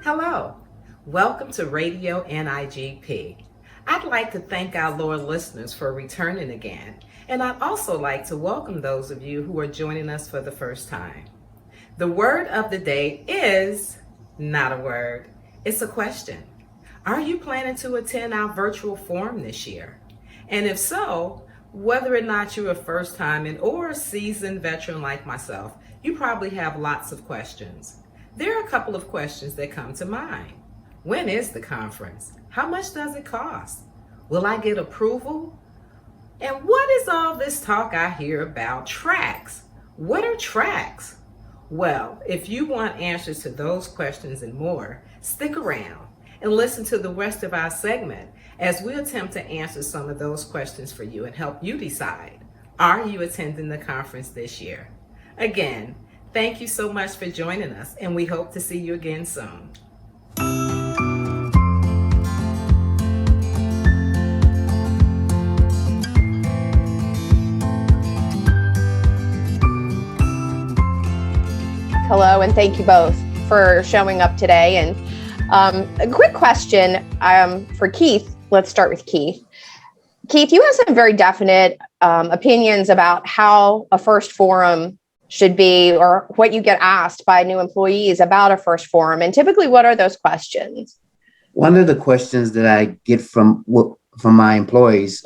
Hello, welcome to Radio NIGP. I'd like to thank our loyal listeners for returning again, and I'd also like to welcome those of you who are joining us for the first time. The word of the day is not a word, it's a question. Are you planning to attend our virtual forum this year? And if so, whether or not you're a first time or a seasoned veteran like myself, you probably have lots of questions. There are a couple of questions that come to mind. When is the conference? How much does it cost? Will I get approval? And what is all this talk I hear about tracks? What are tracks? Well, if you want answers to those questions and more, stick around and listen to the rest of our segment as we attempt to answer some of those questions for you and help you decide, are you attending the conference this year? Again, thank you so much for joining us, and we hope to see you again soon. Hello, and thank you both for showing up today. And a quick question for Keith. Let's start with Keith. Keith, you have some very definite opinions about how a first forum should be, or what you get asked by new employees about a first forum. And typically, what are those questions? One of the questions that I get from my employees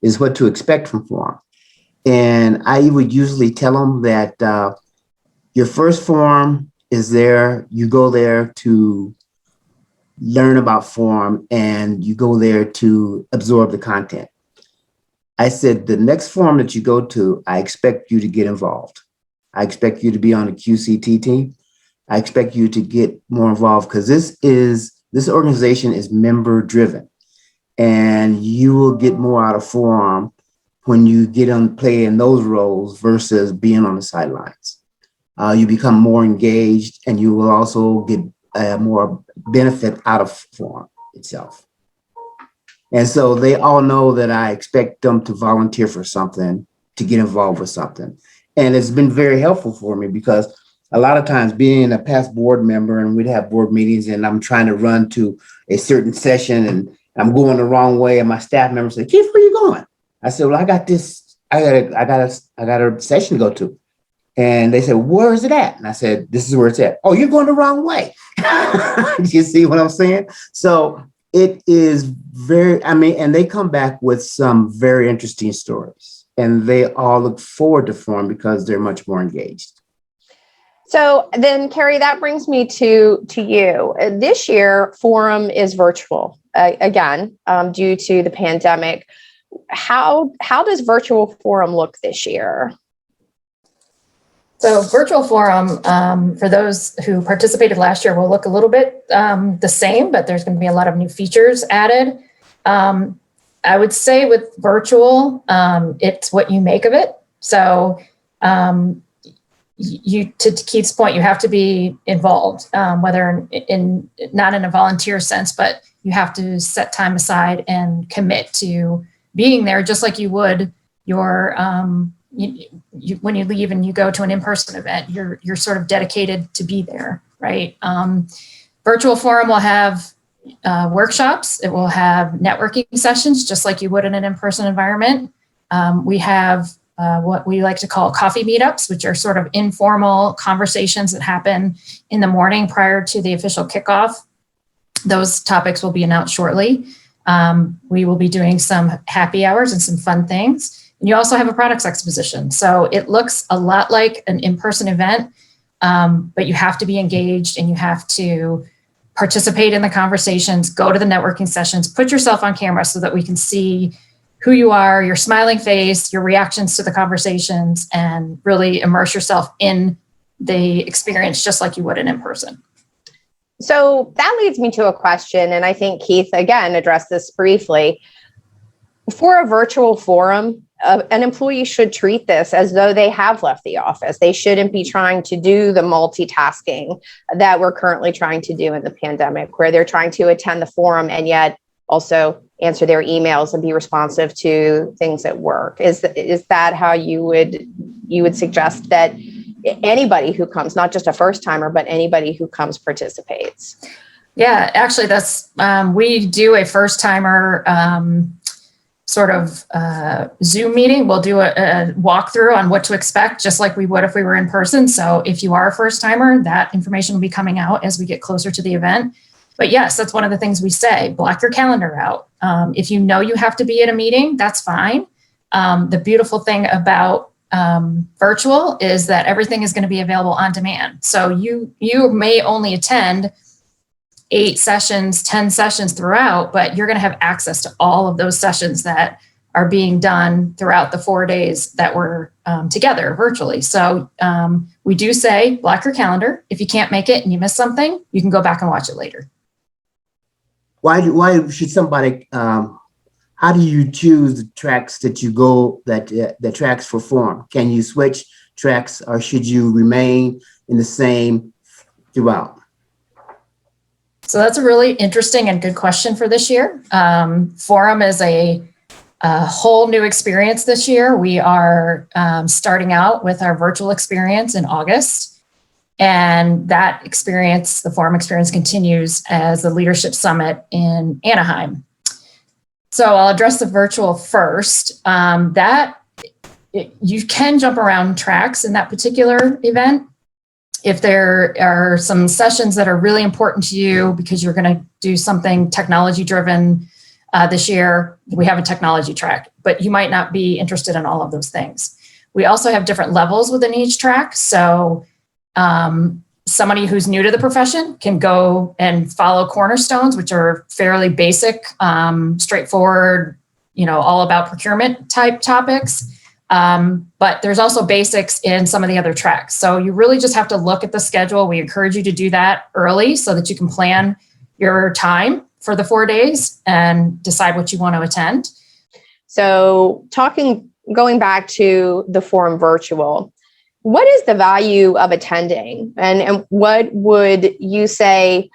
is what to expect from forum. And I would usually tell them that your first forum is there. You go there to learn about forum, and you go there to absorb the content. I said, the next forum that you go to, I expect you to get involved. I expect you to be on the QCT team. I expect you to get more involved, because this organization is member driven, and you will get more out of forum when you get on play in those roles versus being on the sidelines. You become more engaged, and you will also get more benefit out of forum itself. And so they all know that I expect them to volunteer for something, to get involved with something. And it's been very helpful for me, because a lot of times, being a past board member, and we'd have board meetings, and I'm trying to run to a certain session and I'm going the wrong way, and my staff members say, "Keith, where are you going?" I said, "Well, I got a session to go to." And they said, "Where is it at?" And I said, "This is where it's at." "Oh, you're going the wrong way." You see what I'm saying? So it is and they come back with some very interesting stories, and they all look forward to forum because they're much more engaged. So then, Carrie, that brings me to you. This year, forum is virtual again, due to the pandemic. How does virtual forum look this year? So virtual forum, for those who participated last year, will look a little bit the same, but there's going to be a lot of new features added. I would say with virtual, it's what you make of it. So to Keith's point, you have to be involved, whether not in a volunteer sense, but you have to set time aside and commit to being there, just like you would your when you leave and you go to an in-person event. You're sort of dedicated to be there, right? Virtual forum will have workshops. It will have networking sessions, just like you would in an in-person environment. We have what we like to call coffee meetups, which are sort of informal conversations that happen in the morning prior to the official kickoff. Those topics will be announced shortly. We will be doing some happy hours and some fun things. And you also have a products exposition. So it looks a lot like an in-person event, but you have to be engaged, and you have to participate in the conversations, go to the networking sessions, put yourself on camera so that we can see who you are, your smiling face, your reactions to the conversations, and really immerse yourself in the experience just like you would in person. So that leads me to a question, and I think Keith, again, addressed this briefly. For a virtual forum, an employee should treat this as though they have left the office. They shouldn't be trying to do the multitasking that we're currently trying to do in the pandemic, where they're trying to attend the forum and yet also answer their emails and be responsive to things at work. Is that how you would suggest that anybody who comes, not just a first timer, but anybody who comes participates? Yeah, actually, that's we do a first timer sort of Zoom meeting. We'll do a walkthrough on what to expect, just like we would if we were in person. So if you are a first timer, that information will be coming out as we get closer to the event. But yes, that's one of the things we say: block your calendar out. If you know you have to be at a meeting, that's fine. The beautiful thing about virtual is that everything is going to be available on demand. So you may only attend 8 sessions, 10 sessions throughout, but you're going to have access to all of those sessions that are being done throughout the 4 days that we're together virtually. So we do say block your calendar. If you can't make it and you miss something, you can go back and watch it later. Why should somebody, how do you choose the tracks that you go, the tracks for forum? Can you switch tracks, or should you remain in the same throughout? So that's a really interesting and good question for this year. Forum is a whole new experience this year. We are starting out with our virtual experience in August. And that experience, the Forum experience, continues as the Leadership Summit in Anaheim. So I'll address the virtual first. You can jump around tracks in that particular event. If there are some sessions that are really important to you because you're going to do something technology driven this year, we have a technology track, but you might not be interested in all of those things. We also have different levels within each track. So somebody who's new to the profession can go and follow cornerstones, which are fairly basic, straightforward, all about procurement type topics. But there's also basics in some of the other tracks. So you really just have to look at the schedule. We encourage you to do that early so that you can plan your time for the 4 days and decide what you want to attend. So going back to the Forum virtual, what is the value of attending, and what would you say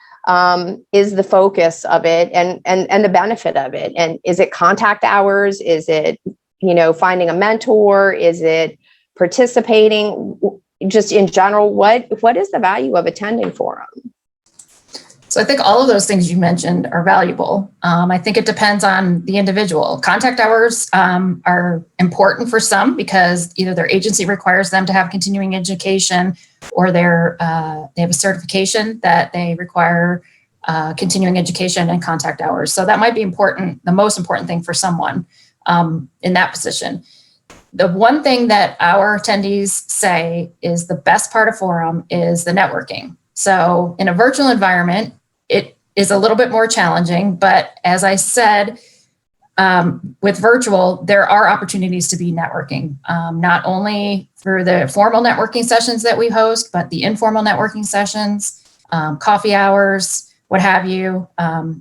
is the focus of it and the benefit of it? And is it contact hours? Is it finding a mentor? Is it participating? Just in general, what is the value of attending Forum? So I think all of those things you mentioned are valuable. I think it depends on the individual. Contact hours are important for some because either their agency requires them to have continuing education, or they have a certification that they require continuing education and contact hours. So that might be important, the most important thing for someone in that position. The one thing that our attendees say is the best part of Forum is the networking. So in a virtual environment, it is a little bit more challenging, but as I said, with virtual, there are opportunities to be networking, not only through the formal networking sessions that we host, but the informal networking sessions, coffee hours, what have you.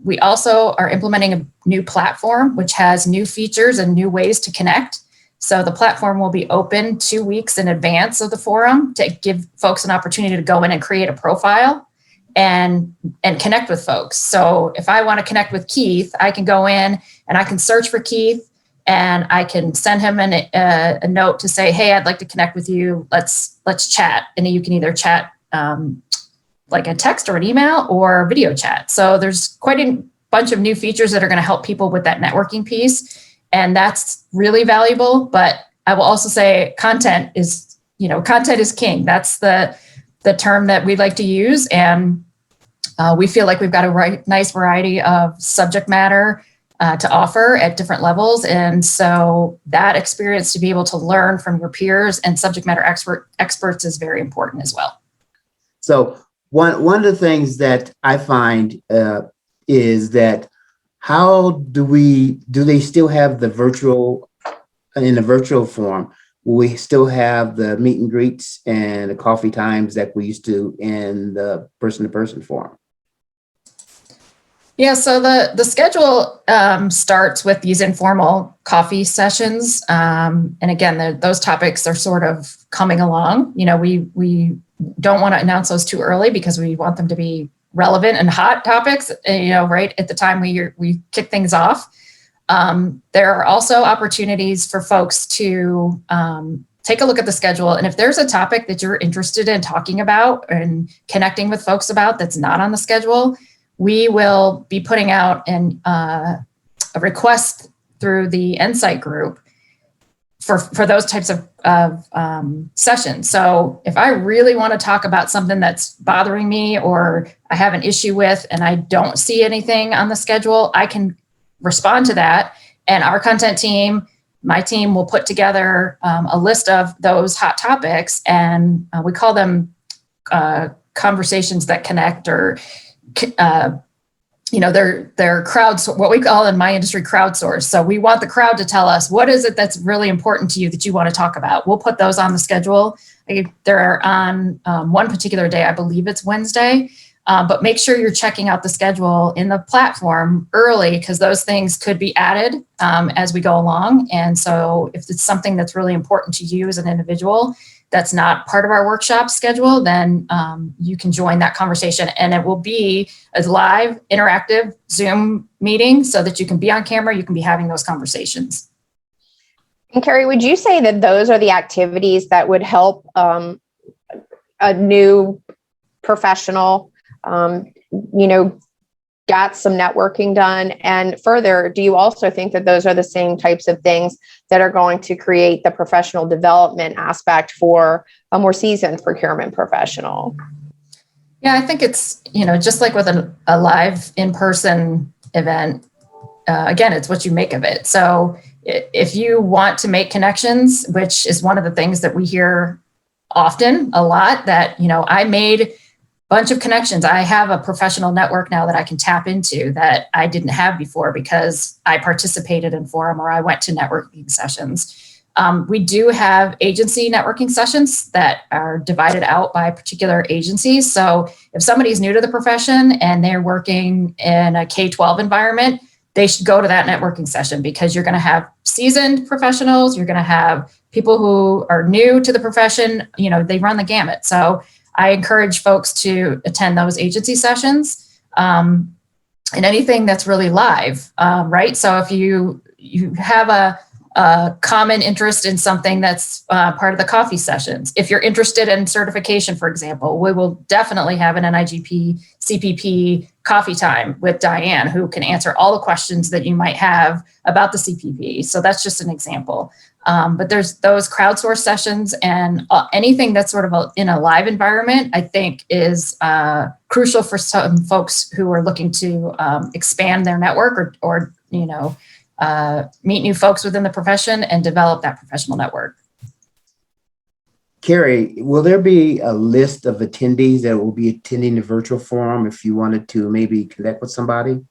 We also are implementing a new platform, which has new features and new ways to connect. So the platform will be open 2 weeks in advance of the Forum to give folks an opportunity to go in and create a profile and connect with folks. So if I want to connect with Keith, I can go in and I can search for Keith and I can send him a note to say, hey, I'd like to connect with you. Let's chat. And you can either chat like a text or an email or video chat. So there's quite a bunch of new features that are going to help people with that networking piece. And that's really valuable. But I will also say content is king. That's the term that we like to use. And we feel like we've got a nice variety of subject matter to offer at different levels. And so that experience to be able to learn from your peers and subject matter experts is very important as well. So one of the things that I find is that how do they still have the virtual, in the virtual form? Will we still have the meet and greets and the coffee times that we used to in the person-to-person forum? Yeah, so the schedule starts with these informal coffee sessions. And again, those topics are sort of coming along. We don't want to announce those too early because we want them to be relevant and hot topics, right at the time we kick things off. There are also opportunities for folks to take a look at the schedule. And if there's a topic that you're interested in talking about and connecting with folks about that's not on the schedule, we will be putting out a request through the Insight group for those types of sessions. So if I really want to talk about something that's bothering me or I have an issue with and I don't see anything on the schedule, I can respond to that. And our content team, my team, will put together a list of those hot topics, and we call them conversations that connect, or they're what we call in my industry crowdsourced. So we want the crowd to tell us, what is it that's really important to you that you want to talk about? We'll put those on the schedule. They're on one particular day, I believe it's Wednesday, but make sure you're checking out the schedule in the platform early, because those things could be added as we go along. And so if it's something that's really important to you as an individual, that's not part of our workshop schedule, then you can join that conversation. And it will be a live, interactive Zoom meeting so that you can be on camera, you can be having those conversations. And Carrie, would you say that those are the activities that would help a new professional, got some networking done? And further, do you also think that those are the same types of things that are going to create the professional development aspect for a more seasoned procurement professional? Yeah, I think it's, just like with a live in-person event, again, it's what you make of it. So if you want to make connections, which is one of the things that we hear often a lot, that, I made bunch of connections. I have a professional network now that I can tap into that I didn't have before because I participated in forum or I went to networking sessions. We do have agency networking sessions that are divided out by particular agencies. So if somebody's new to the profession and they're working in a K-12 environment, they should go to that networking session, because you're going to have seasoned professionals. You're going to have people who are new to the profession. They run the gamut. So I encourage folks to attend those agency sessions, and anything that's really live, right? So if you have a common interest in something that's part of the coffee sessions, if you're interested in certification, for example, we will definitely have an NIGP CPP coffee time with Diane, who can answer all the questions that you might have about the CPP. So that's just an example. But there's those crowdsourced sessions, and anything that's sort of in a live environment, I think is crucial for some folks who are looking to expand their network or meet new folks within the profession and develop that professional network. Carrie, will there be a list of attendees that will be attending the virtual forum if you wanted to maybe connect with somebody?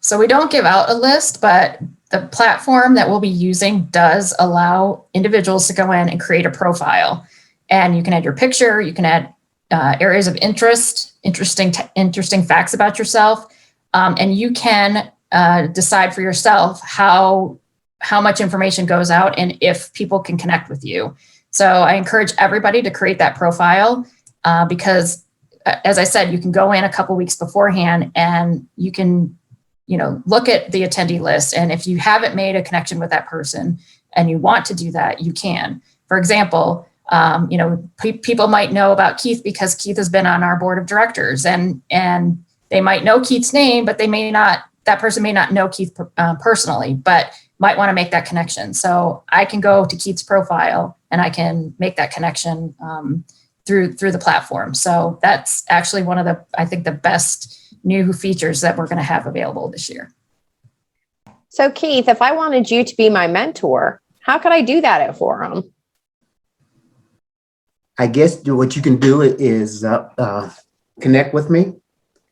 So we don't give out a list, but the platform that we'll be using does allow individuals to go in and create a profile. And you can add your picture, you can add areas of interest, interesting facts about yourself, and you can decide for yourself how much information goes out and if people can connect with you. So I encourage everybody to create that profile because, as I said, you can go in a couple weeks beforehand and you can look at the attendee list. And if you haven't made a connection with that person and you want to do that, you can. For example, people might know about Keith because Keith has been on our board of directors, and they might know Keith's name, but that person may not know Keith personally, but might want to make that connection. So I can go to Keith's profile and I can make that connection through the platform. So that's actually one of the best new features that we're going to have available this year. So Keith, if I wanted you to be my mentor, how could I do that at Forum? I guess what you can do is connect with me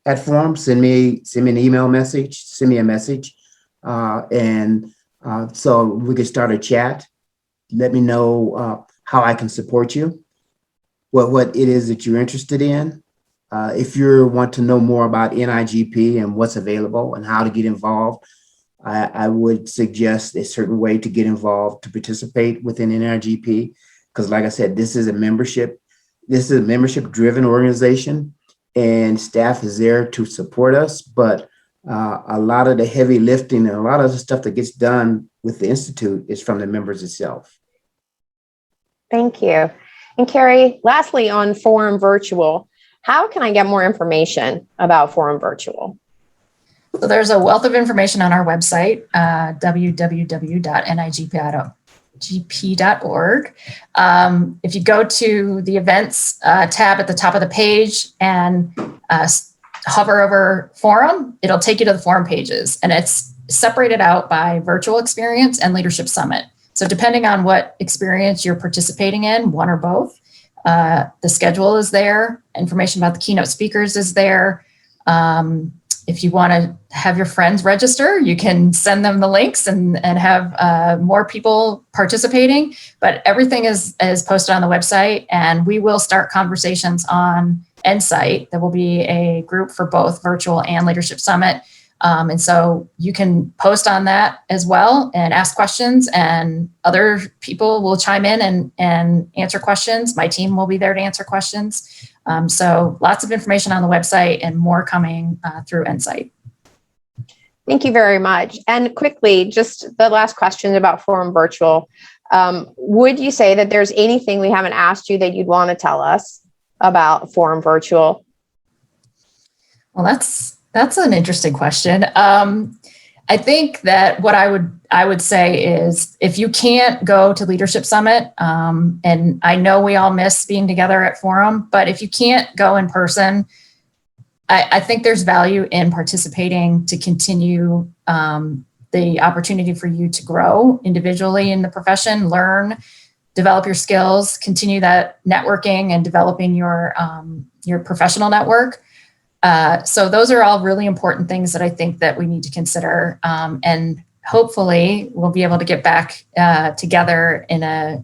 at Forum. Send me an email message, send me a message, and so we can start a chat. Let me know how I can support you, what it is that you're interested in. If you want to know more about NIGP and what's available and how to get involved, I would suggest a certain way to get involved to participate within NIGP. Because like I said, this is a membership-driven organization, and staff is there to support us. But a lot of the heavy lifting and a lot of the stuff that gets done with the Institute is from the members itself. Thank you. And Carrie, lastly, on Forum Virtual, How can I get more information about Forum Virtual? So there's a wealth of information on our website, www.nigp.org. If you go to the events tab at the top of the page and hover over forum, it'll take you to the forum pages, and it's separated out by virtual experience and leadership summit. So depending on what experience you're participating in, one or both, the schedule is there. Information about the keynote speakers is there. If you want to have your friends register, you can send them the links and have more people participating. But everything is posted on the website, and we will start conversations on Insight. There will be a group for both virtual and leadership summit. And so you can post on that as well and ask questions, and other people will chime in and answer questions. My team will be there to answer questions. So lots of information on the website and more coming through Insight. Thank you very much. And quickly, just the last question about Forum Virtual. Would you say that there's anything we haven't asked you that you'd want to tell us about Forum Virtual? Well, that's an interesting question. I think that what I would say is, if you can't go to Leadership Summit, and I know we all miss being together at Forum, but if you can't go in person, I think there's value in participating to continue the opportunity for you to grow individually in the profession, learn, develop your skills, continue that networking and developing your professional network. So those are all really important things that I think that we need to consider. And hopefully we'll be able to get back together in a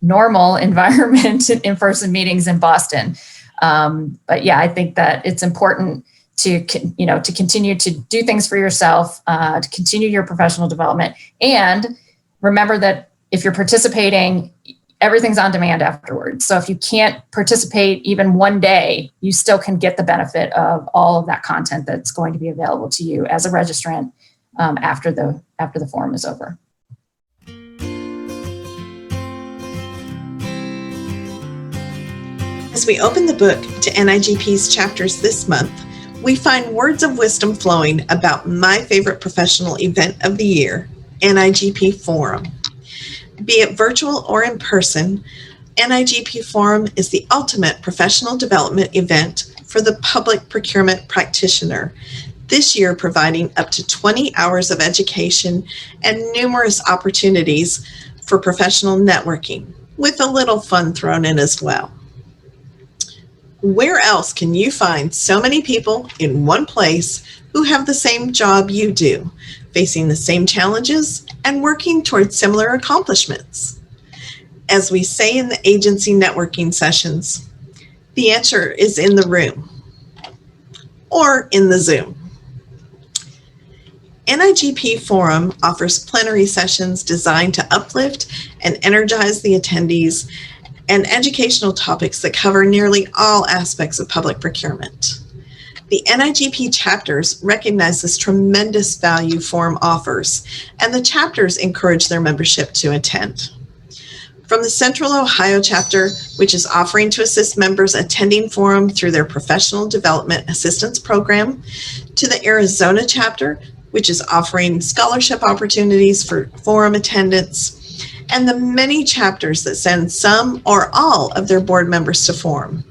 normal environment, in-person meetings in Boston. But yeah, I think that it's important to continue to do things for yourself, to continue your professional development, and remember that if you're participating, everything's on demand afterwards. So if you can't participate even one day, you still can get the benefit of all of that content that's going to be available to you as a registrant after the forum is over. As we open the book to NIGP's chapters this month, we find words of wisdom flowing about my favorite professional event of the year, NIGP Forum. Be it virtual or in person, NIGP Forum is the ultimate professional development event for the public procurement practitioner, this year providing up to 20 hours of education and numerous opportunities for professional networking, with a little fun thrown in as well. Where else can you find so many people in one place who have the same job you do, facing the same challenges and working towards similar accomplishments? As we say in the agency networking sessions, the answer is in the room or in the Zoom. NIGP Forum offers plenary sessions designed to uplift and energize the attendees, and educational topics that cover nearly all aspects of public procurement. The NIGP chapters recognize this tremendous value Forum offers, and the chapters encourage their membership to attend. From the Central Ohio chapter, which is offering to assist members attending Forum through their Professional Development Assistance Program, to the Arizona chapter, which is offering scholarship opportunities for Forum attendance, and the many chapters that send some or all of their board members to Forum.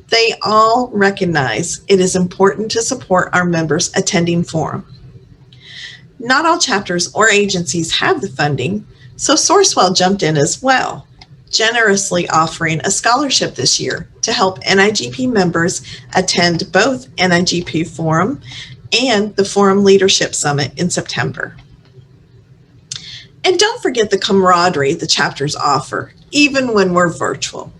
They all recognize it is important to support our members attending Forum. Not all chapters or agencies have the funding, so Sourcewell jumped in as well, generously offering a scholarship this year to help NIGP members attend both NIGP Forum and the Forum Leadership Summit in September. And don't forget the camaraderie the chapters offer, even when we're virtual.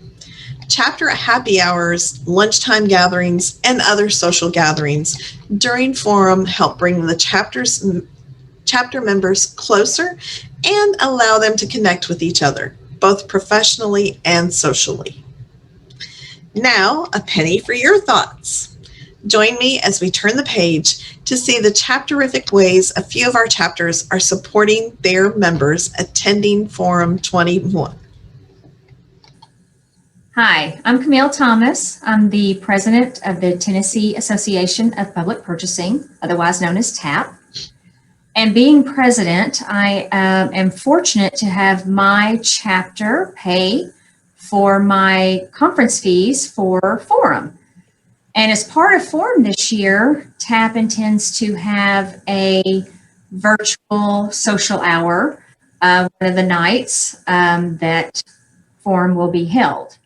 Chapter happy hours, lunchtime gatherings, and other social gatherings during Forum help bring the chapter members closer and allow them to connect with each other, both professionally and socially. Now, a penny for your thoughts. Join me as we turn the page to see the chapterific ways a few of our chapters are supporting their members attending Forum 21. Hi, I'm Camille Thomas. I'm the president of the Tennessee Association of Public Purchasing, otherwise known as TAP. And being president, I am fortunate to have my chapter pay for my conference fees for Forum. And as part of Forum this year, TAP intends to have a virtual social hour one of the nights that Forum will be held.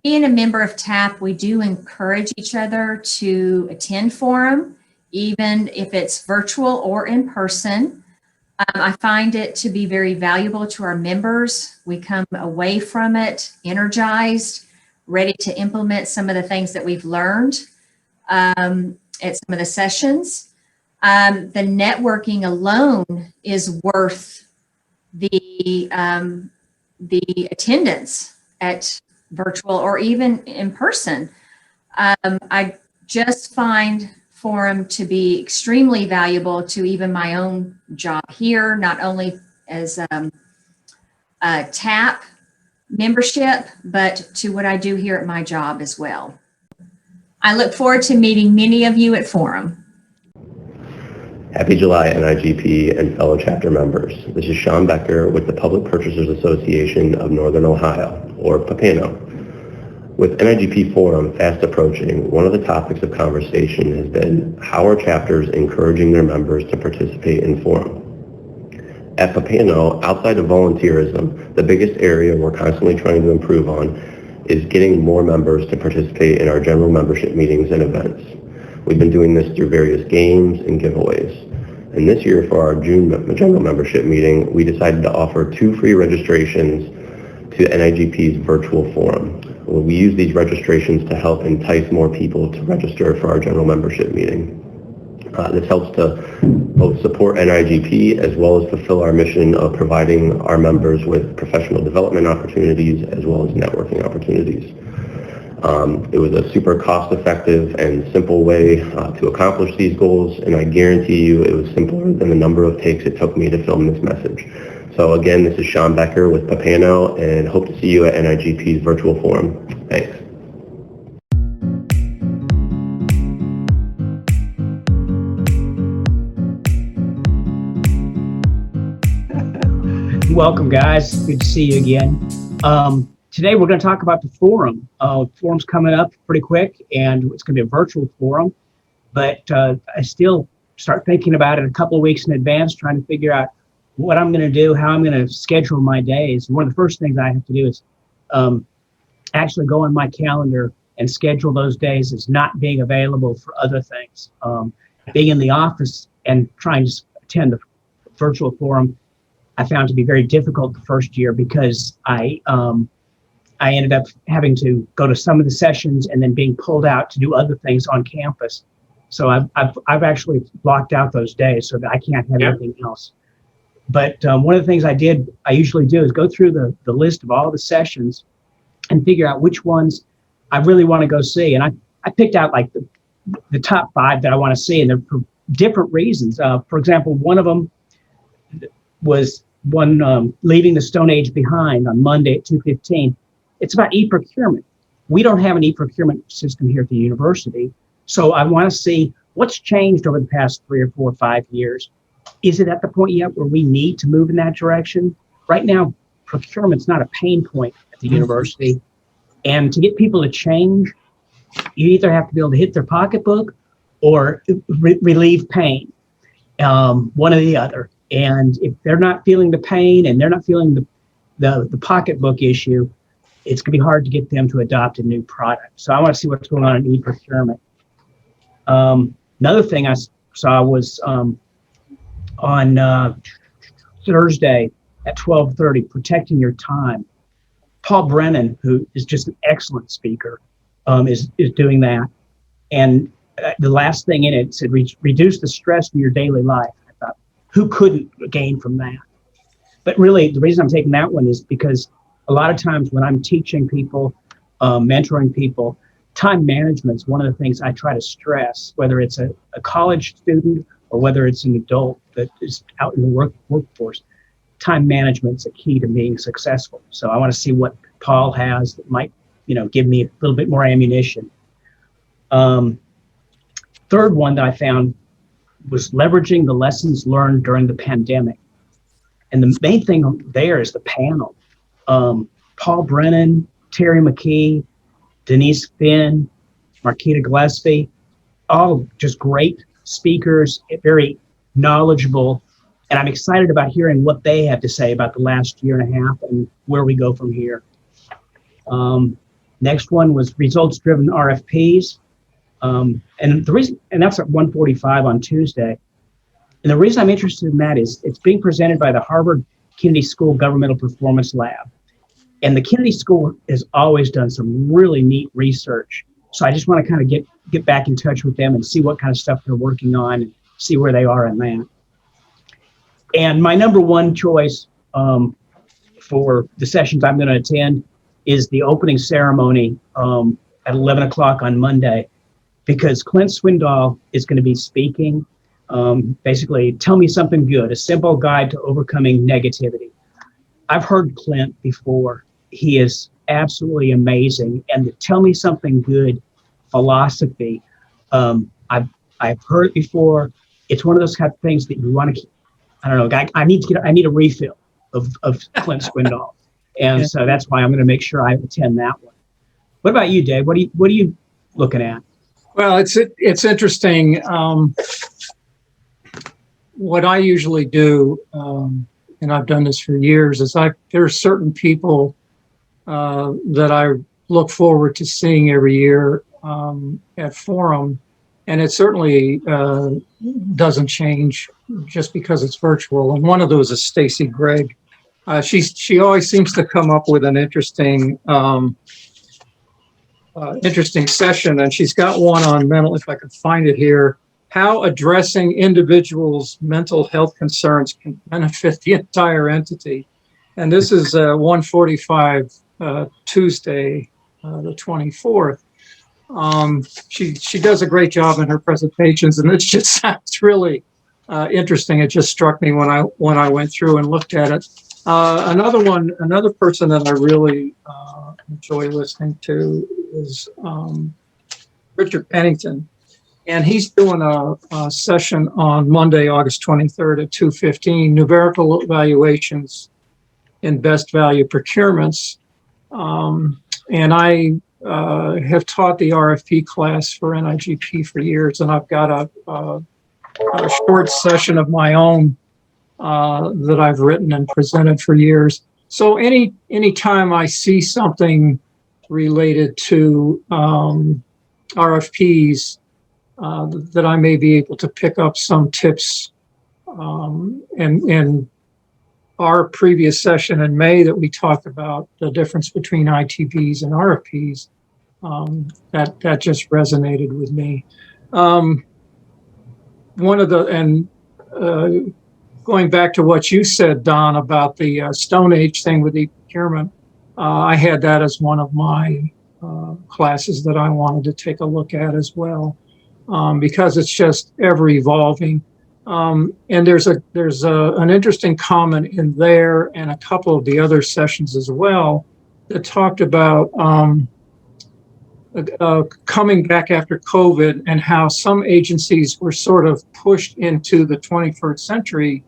Being a member of TAP, we do encourage each other to attend Forum, even if it's virtual or in person. I find it to be very valuable to our members. We come away from it energized, ready to implement some of the things that we've learned at some of the sessions. The networking alone is worth the attendance at virtual or even in person. I just find Forum to be extremely valuable to even my own job here, not only as a TAP membership, but to what I do here at my job as well. I look forward to meeting many of you at Forum. Happy July, NIGP and fellow chapter members. This is Sean Becker with the Public Purchasers Association of Northern Ohio, or PAPANO. With NIGP Forum fast approaching, one of the topics of conversation has been how are chapters encouraging their members to participate in Forum. At PAPANO, outside of volunteerism, the biggest area we're constantly trying to improve on is getting more members to participate in our general membership meetings and events. We've been doing this through various games and giveaways. And this year for our June general membership meeting, we decided to offer 2 free registrations to NIGP's virtual forum. We use these registrations to help entice more people to register for our general membership meeting. This helps to both support NIGP as well as fulfill our mission of providing our members with professional development opportunities as well as networking opportunities. It was a super cost-effective and simple way to accomplish these goals, and I guarantee you it was simpler than the number of takes it took me to film this message. So again, this is Sean Becker with PAPANO, and hope to see you at NIGP's virtual forum. Thanks. Welcome, guys. Good to see you again. Today we're going to talk about the forum. Forum's coming up pretty quick, and it's going to be a virtual forum. But I still start thinking about it a couple of weeks in advance, trying to figure out what I'm going to do, how I'm going to schedule my days. One of the first things I have to do is actually go on my calendar and schedule those days as not being available for other things. Being in the office and trying to attend the virtual forum, I found to be very difficult the first year because I ended up having to go to some of the sessions and then being pulled out to do other things on campus. So I've actually blocked out those days so that I can't have anything else. But one of the things I usually do is go through the list of all the sessions and figure out which ones I really want to go see. And I picked out like the top 5 that I want to see, and they're for different reasons. For example, one of them was one leaving the Stone Age behind on Monday at 2:15. It's about e-procurement. We don't have an e-procurement system here at the university. So I want to see what's changed over the past 3 or 4 or 5 years. Is it at the point yet where we need to move in that direction? Right now, procurement's not a pain point at the university. And to get people to change, you either have to be able to hit their pocketbook or relieve pain, one or the other. And if they're not feeling the pain and they're not feeling the pocketbook issue, it's going to be hard to get them to adopt a new product. So I want to see what's going on in e-procurement. Another thing I saw was on Thursday at 12:30, Protecting Your Time. Paul Brennan, who is just an excellent speaker, is doing that. And the last thing in it said, reduce the stress in your daily life. I thought, who couldn't gain from that? But really, the reason I'm taking that one is because a lot of times when I'm teaching people, mentoring people, time management is one of the things I try to stress, whether it's a college student or whether it's an adult that is out in the workforce. Time management is a key to being successful. So I want to see what Paul has that might give me a little bit more ammunition. Third one that I found was leveraging the lessons learned during the pandemic. And the main thing there is the panel. Paul Brennan, Terry McKee, Denise Finn, Marquita Gillespie, all just great speakers, very knowledgeable. And I'm excited about hearing what they have to say about the last year and a half and where we go from here. Next one was results-driven RFPs. And that's at 1:45 on Tuesday. And the reason I'm interested in that is it's being presented by the Harvard Kennedy School Governmental Performance Lab. And the Kennedy School has always done some really neat research. So I just want to kind of get back in touch with them and see what kind of stuff they're working on and see where they are in that. And my number one choice for the sessions I'm going to attend is the opening ceremony at 11 o'clock on Monday, because Clint Swindoll is going to be speaking. Basically, tell me something good, a simple guide to overcoming negativity. I've heard Clint before. He is absolutely amazing. And the tell me something good philosophy, I've heard it before. It's one of those kind of things that you want to keep. I don't know. I need a refill of Clint Swindoll. And so that's why I'm going to make sure I attend that one. What about you, Dave? What are you looking at? Well, it's interesting. What I usually do, and I've done this for years, is there are certain people that I look forward to seeing every year at Forum, and it certainly doesn't change just because it's virtual. And one of those is Stacy Gregg. She always seems to come up with an interesting session, and she's got one on mental, if I can find it here, how addressing individuals' mental health concerns can benefit the entire entity. And this is 1:45 Tuesday, the 24th. She does a great job in her presentations, and it just sounds really interesting. It just struck me when I went through and looked at it. Another person that I really enjoy listening to is Richard Pennington, and he's doing a session on Monday, August 23rd at 2:15, numerical evaluations in best value procurements. And I have taught the RFP class for NIGP for years, and I've got a short session of my own that I've written and presented for years. So any time I see something related to RFPs, that I may be able to pick up some tips. And our previous session in May that we talked about the difference between ITBs and RFPs, that just resonated with me. Going back to what you said, Don, about the Stone Age thing with e-procurement, I had that as one of my classes that I wanted to take a look at as well, because it's just ever evolving. And there's an interesting comment in there and a couple of the other sessions as well that talked about coming back after COVID and how some agencies were sort of pushed into the 21st century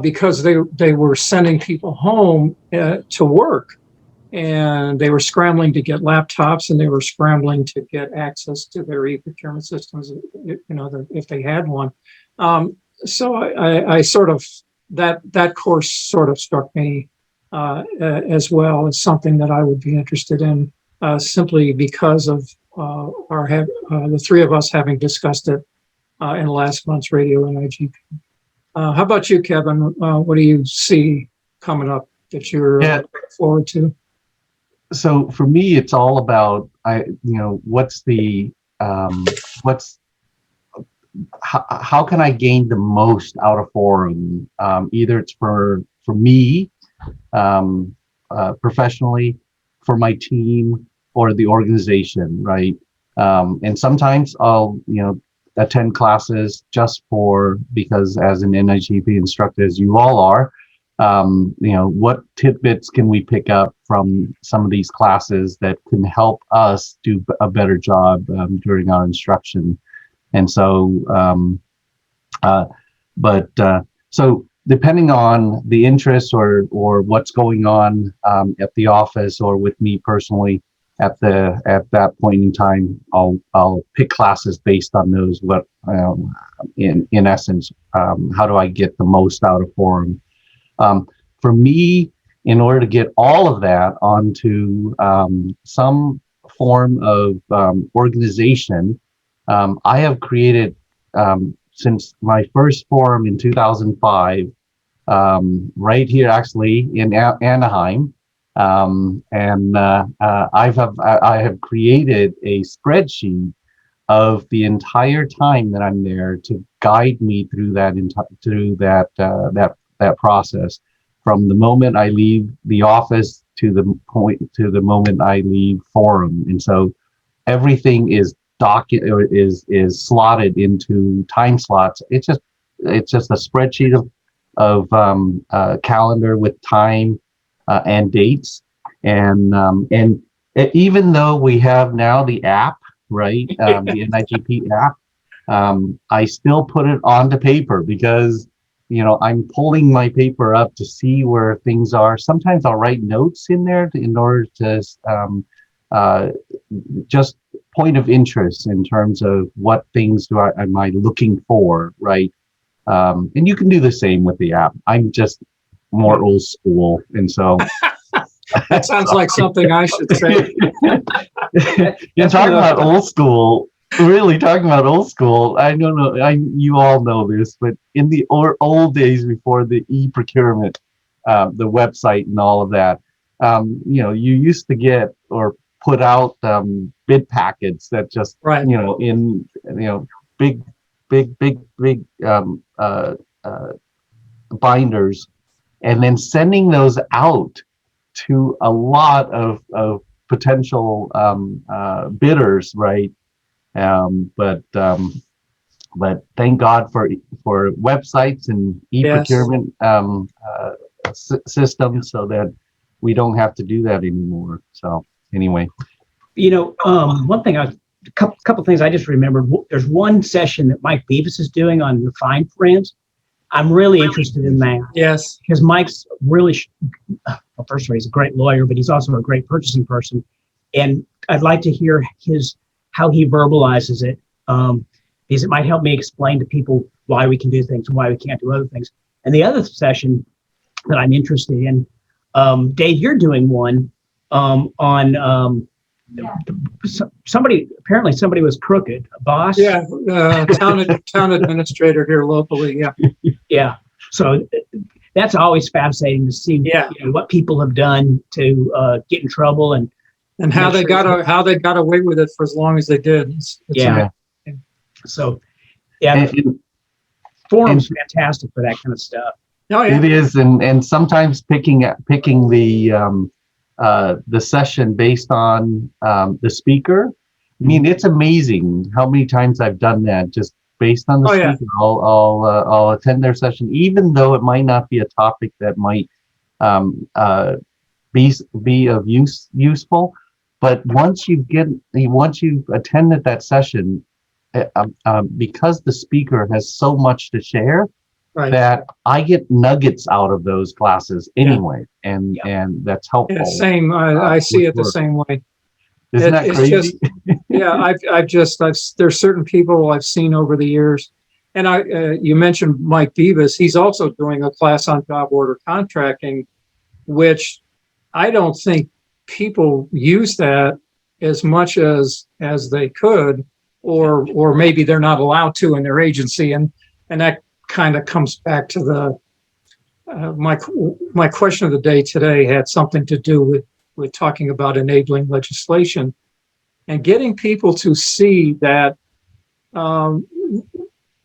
because they were sending people home to work, and they were scrambling to get laptops, and they were scrambling to get access to their e-procurement systems, if they had one. So I sort of, that course sort of struck me as well as something that I would be interested in, simply because of the three of us having discussed it in last month's Radio NIGP. How about you, Kevin? What do you see coming up that you're looking forward to? So for me, it's all about how can I gain the most out of Forum? Either it's for me professionally, for my team, or the organization, right? And sometimes I'll attend classes just because as an NIGP instructor, as you all are, what tidbits can we pick up from some of these classes that can help us do a better job during our instruction. And so, so depending on the interest or what's going on at the office or with me personally at that point in time, I'll pick classes based on those. What in essence, how do I get the most out of forum? For me, in order to get all of that onto some form of organization, I have created, since my first forum in 2005, right here actually in Anaheim, and I have created a spreadsheet of the entire time that I'm there to guide me through that process, from the moment I leave the office to the moment I leave forum. And so everything is is slotted into time slots. It's just a spreadsheet of calendar with time and dates, and even though we have now the app, right, the NIGP app, I still put it onto paper because I'm pulling my paper up to see where things are. Sometimes I'll write notes in there in order to just point of interest in terms of what things am I looking for, right? And you can do the same with the app. I'm just more old school, and so that sounds like something I should say. You're talking about old school. Really talking about old school. I don't know. You all know this, but in the old days before the e-procurement, the website and all of that, you used to get or put out bid packets that just in big binders, and then sending those out to a lot of potential bidders, right? But thank God for websites and e-procurement systems, so that we don't have to do that anymore. So anyway, one thing, a couple things I just remembered. There's one session that Mike Beavis is doing on the fine print. I'm really interested in that. Yes, because Mike's really, well, first of all, he's a great lawyer, but he's also a great purchasing person, and I'd like to hear how he verbalizes it, because it might help me explain to people why we can do things and why we can't do other things. And the other session that I'm interested in, Dave, you're doing one on somebody was crooked, a boss. Yeah, town administrator here locally. Yeah. Yeah. So that's always fascinating to see what people have done to get in trouble and how they got away with it for as long as they did. So forum's fantastic for that kind of stuff. Oh, yeah. It is, and sometimes picking the session based on the speaker. I mean, it's amazing how many times I've done that just based on the speaker. Yeah. I'll attend their session, even though it might not be a topic that might be of useful. But once you've attended that session, because the speaker has so much to share, that I get nuggets out of those classes anyway, and that's helpful. Yeah, same. I see it the same way. Isn't that crazy? There's certain people I've seen over the years, and you mentioned Mike Beavis. He's also doing a class on job order contracting, which I don't think people use that as much as they could, or maybe they're not allowed to in their agency, and that kind of comes back to the my question of the day today had something to do with talking about enabling legislation and getting people to see that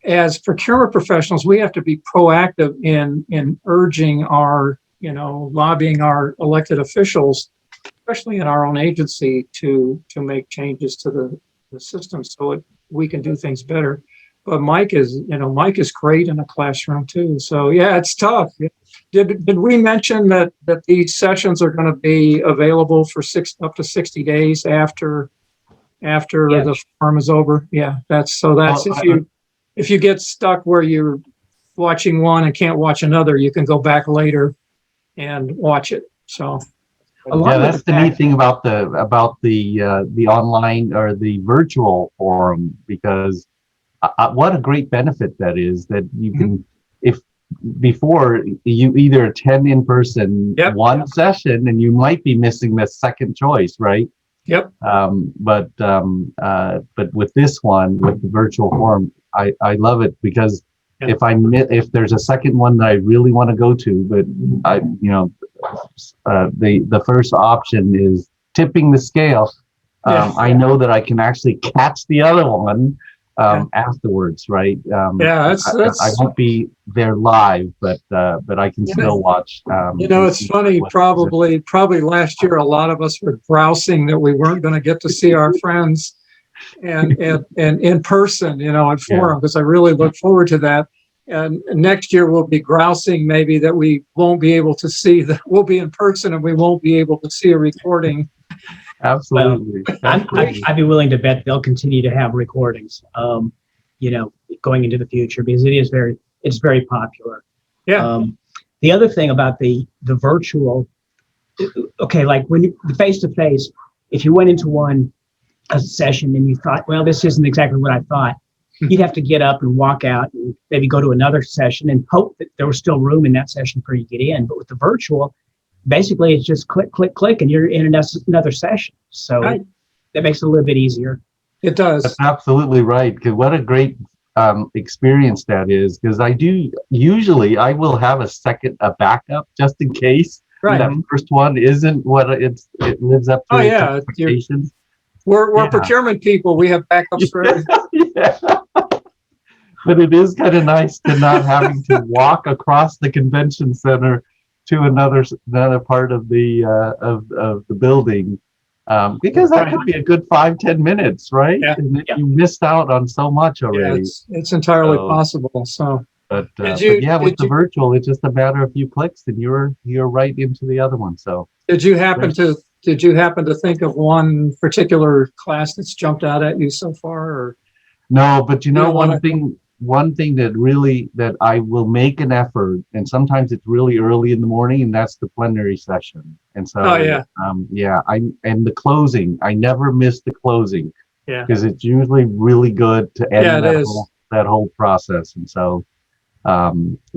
as procurement professionals, we have to be proactive in urging lobbying our elected officials, especially in our own agency, to make changes to the system so we can do things better. But Mike is great in a classroom too. So yeah, it's tough. Did we mention that these sessions are going to be available for up to 60 days after the forum is over? Yeah, that's if you get stuck where you're watching one and can't watch another, you can go back later and watch it. So yeah, that's the neat thing about the online or the virtual forum, because what a great benefit that is, that you can, if before you either attend in person one session and you might be missing the second choice, right? Yep. But with this one, with the virtual forum, I love it, because if there's a second one that I really want to go to, but the first option is tipping the scale. I know that I can actually catch the other one afterwards, right? I won't be there live, but I can still watch. It's funny. Probably last year, a lot of us were grousing that we weren't going to get to see our friends and in person, at forum, because I really look forward to that. And next year we'll be grousing maybe that we won't be able to see that we'll be in person and we won't be able to see a recording. Absolutely. Well, I'd be willing to bet they'll continue to have recordings, going into the future, because it's very popular. Yeah. The other thing about the virtual, like when you face to face, if you went into a session and you thought, well, this isn't exactly what I thought, you'd have to get up and walk out and maybe go to another session and hope that there was still room in that session for you to get in. But with the virtual, basically it's just click, click, click, and you're in another session. So that makes it a little bit easier. It does. That's absolutely right. Because what a great experience that is. Because I will have a backup just in case that first one isn't what it lives up to expectations. We're procurement people. We have backups for everything. But it is kind of nice to not having to walk across the convention center to another part of the building, because that could be a good 5-10 minutes, right? Yeah. And you missed out on so much already. Yeah, it's entirely possible. So, with the virtual, it's just a matter of a few clicks, and you're right into the other one. So, did you happen to think of one particular class that's jumped out at you so far? Or no, but one thing that I will make an effort, and sometimes it's really early in the morning, and that's the plenary session. And so, and the closing, I never miss the closing, because it's usually really good to end that whole process. And so,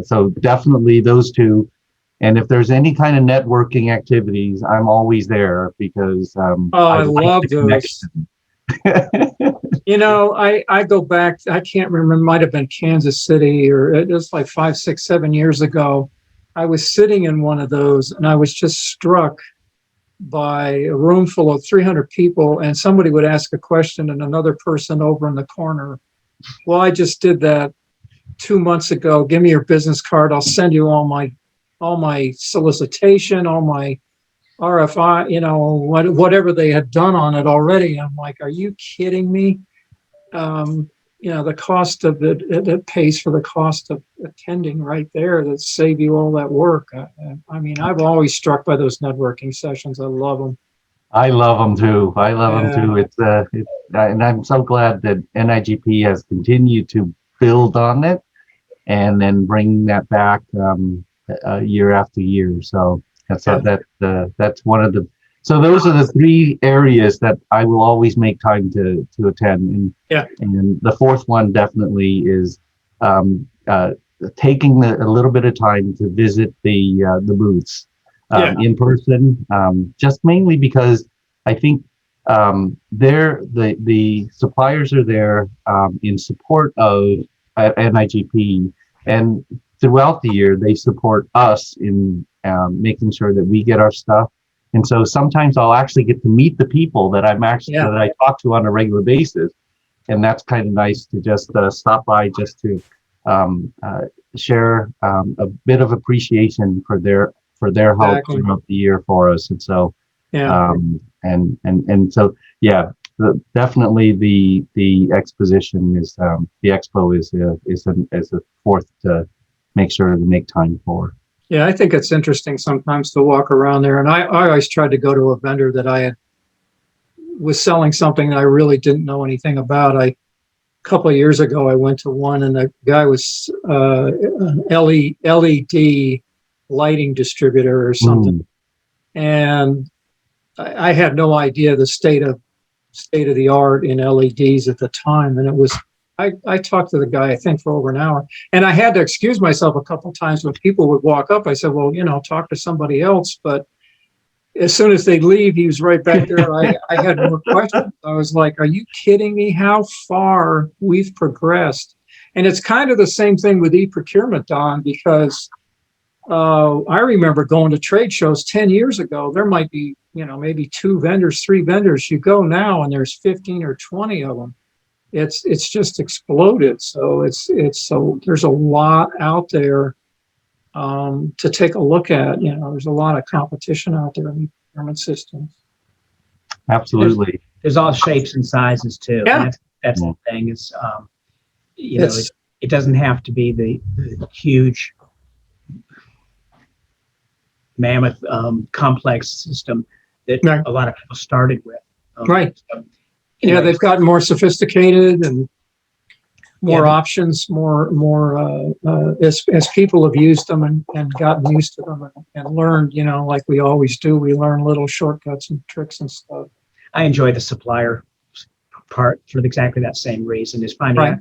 so definitely those two. And if there's any kind of networking activities, I'm always there, because I love those. I go back, I can't remember, it might have been Kansas City, or it was like 5, 6, 7 years ago. I was sitting in one of those and I was just struck by a room full of 300 people, and somebody would ask a question and another person over in the corner, well, I just did that 2 months ago. Give me your business card. I'll send you all my solicitation, all my RFI, whatever they had done on it already. I'm like, are you kidding me? The cost of it pays for the cost of attending right there, that save you all that work. I've always struck by those networking sessions. I love them. I love them too. It's and I'm so glad that NIGP has continued to build on it and then bring that back year after year. So that's one of the. So those are the 3 areas that I will always make time to attend. And the fourth one definitely is taking a little bit of time to visit the booths in person, just mainly because I think the suppliers are there in support of NIGP, and throughout the year they support us in making sure that we get our stuff. And so sometimes I'll actually get to meet the people that that I talk to on a regular basis, and that's kind of nice to just stop by, just to share a bit of appreciation for their help throughout the year for us. And so definitely the exposition is the expo is a fourth to make sure to make time for. Yeah, I think it's interesting sometimes to walk around there. And I always tried to go to a vendor that was selling something that I really didn't know anything about. A couple of years ago, I went to one, and the guy was an LED lighting distributor or something. And I had no idea the state of the art in LEDs at the time. And I talked to the guy, I think, for over an hour, and I had to excuse myself a couple of times when people would walk up. I said, well, talk to somebody else. But as soon as they leave, he was right back there. I had more questions. I was like, are you kidding me? How far we've progressed. And it's kind of the same thing with e-procurement, Don, because I remember going to trade shows 10 years ago. There might be, maybe 2 vendors, 3 vendors. You go now and there's 15 or 20 of them. It's just exploded. So there's a lot out there to take a look at. There's a lot of competition out there in the procurement systems. Absolutely. There's all shapes and sizes too. Yeah. And that's the thing is, it doesn't have to be the huge mammoth complex system that a lot of people started with. Right. So, yeah, they've gotten more sophisticated and more options, more as people have used them and gotten used to them and learned, like we always do, we learn little shortcuts and tricks and stuff. I enjoy the supplier part for exactly that same reason, is finding out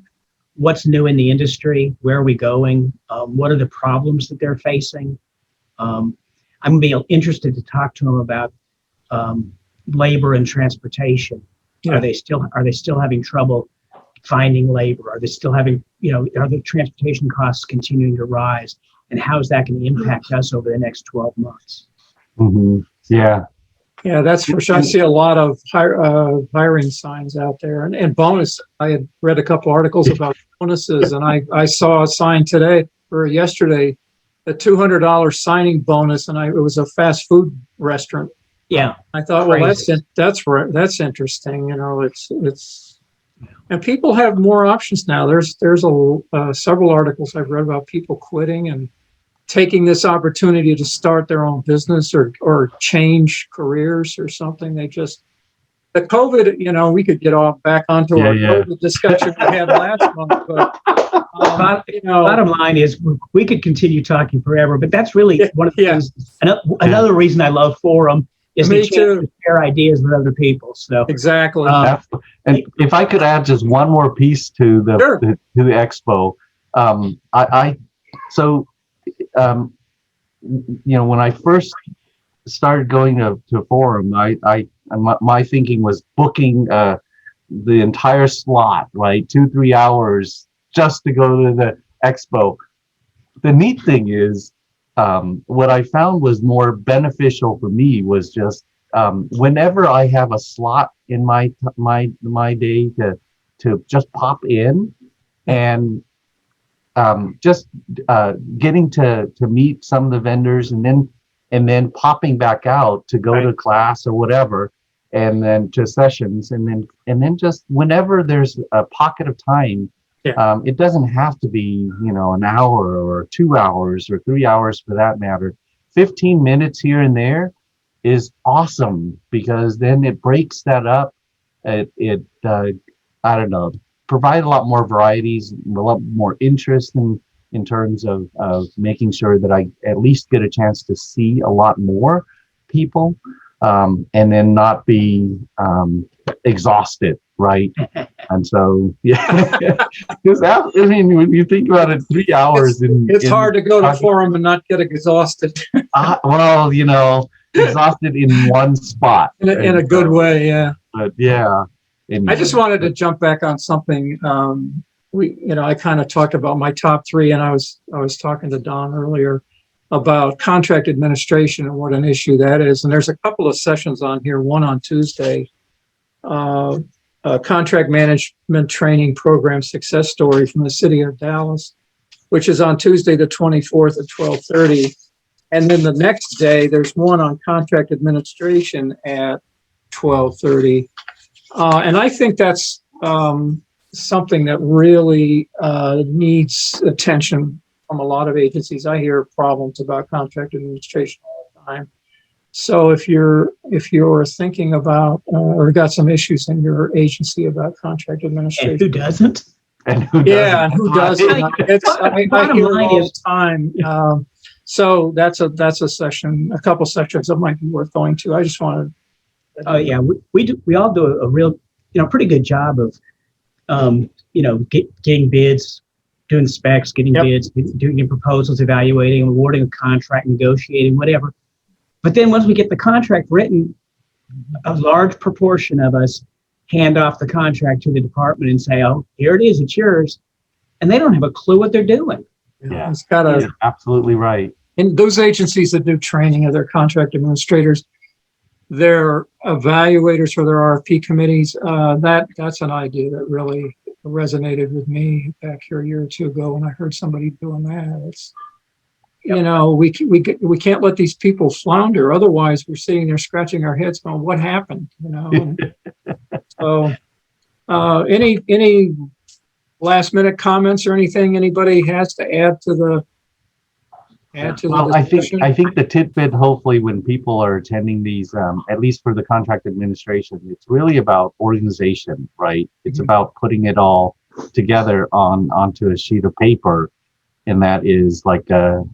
what's new in the industry, where are we going, what are the problems that they're facing. I'm going to be interested to talk to them about labor and transportation. Yeah. Are they still having trouble finding labor? Are they still having, are the transportation costs continuing to rise? And how is that going to impact us over the next 12 months? Mm-hmm. Yeah. Yeah, that's for sure. I see a lot of hiring signs out there. And bonus, I had read a couple articles about bonuses, and I saw a sign today or yesterday, a $200 signing bonus, and it was a fast food restaurant. Yeah, I thought, well, that's interesting. It's and people have more options now. There's several articles I've read about people quitting and taking this opportunity to start their own business or change careers or something. The COVID, we could get back onto our COVID discussion we had last month, but bottom line is we could continue talking forever, but that's really one of the things. Another reason I love Forum is the chance to share ideas with other people. So exactly. And if I could add just one more piece to the expo, when I first started going to Forum, my thinking was booking the entire slot, right, 2-3 hours just to go to the expo. The neat thing is, what I found was more beneficial for me was just whenever I have a slot in my day to just pop in and just getting to meet some of the vendors and then popping back out to go to class or whatever, and then to sessions, and then just whenever there's a pocket of time. It doesn't have to be, an hour or 2 hours or 3 hours for that matter. 15 minutes here and there is awesome, because then it breaks that up. It I don't know, provide a lot more varieties, a lot more interest in terms of making sure that I at least get a chance to see a lot more people, and then not be exhausted. Right. And so, because when you think about it, 3 hours it's hard to go to Forum and not get exhausted. Exhausted in one spot. In a good way. Yeah. But yeah. I just wanted to jump back on something. I kind of talked about my top 3, and I was talking to Don earlier about contract administration and what an issue that is. And there's a couple of sessions on here, one on Tuesday, contract management training program success story from the city of Dallas, which is on Tuesday, the 24th at 12:30. And then the next day, there's one on contract administration at 12:30. And I think that's something that really needs attention from a lot of agencies. I hear problems about contract administration all the time. So if you're thinking about or got some issues in your agency about contract administration, And who doesn't? And who doesn't? yeah, and who doesn't? I hear it all the time. So that's a session, a couple sessions that might be worth going to. I just wanted. Oh yeah, we all do a real, pretty good job of, getting bids, doing specs, getting bids, doing proposals, evaluating, awarding a contract, negotiating, whatever. But then once we get the contract written, a large proportion of us hand off the contract to the department and say, "Oh, here it is, it's yours," and they don't have a clue what they're doing. Yeah, it's got you're absolutely right. And those agencies that do training of their contract administrators, their evaluators for their RFP committees, that's an idea that really resonated with me back here a year or two ago when I heard somebody doing that. It's, we can't let these people flounder. Otherwise, we're sitting there scratching our heads going, what happened? So any last minute comments or anything anybody has to add to the Well, I think the tidbit, hopefully, when people are attending these, at least for the contract administration, it's really about organization, right? It's about putting it all together onto a sheet of paper, and that is like a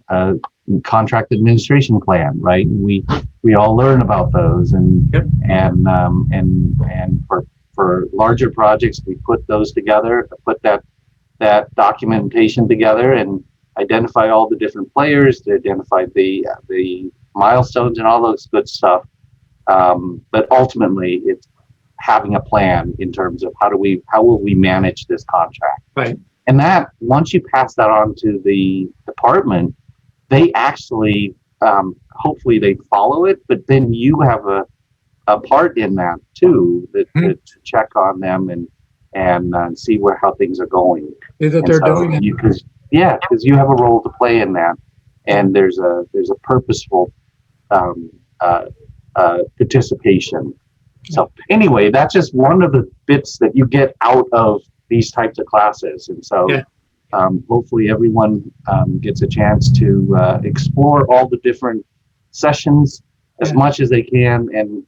contract administration plan, right? We all learn about those, and for larger projects, we put those together, put that documentation together, and identify all the different players, to identify the milestones and all those good stuff. But ultimately, it's having a plan in terms of how will we manage this contract. Right. And that once you pass that on to the department, they actually hopefully they follow it. But then you have a part in that too, to check on them and see how things are going. That they're doing it. Because you have a role to play in that, and there's a purposeful participation. So anyway, that's just one of the bits that you get out of these types of classes, and so hopefully everyone gets a chance to explore all the different sessions as much as they can, and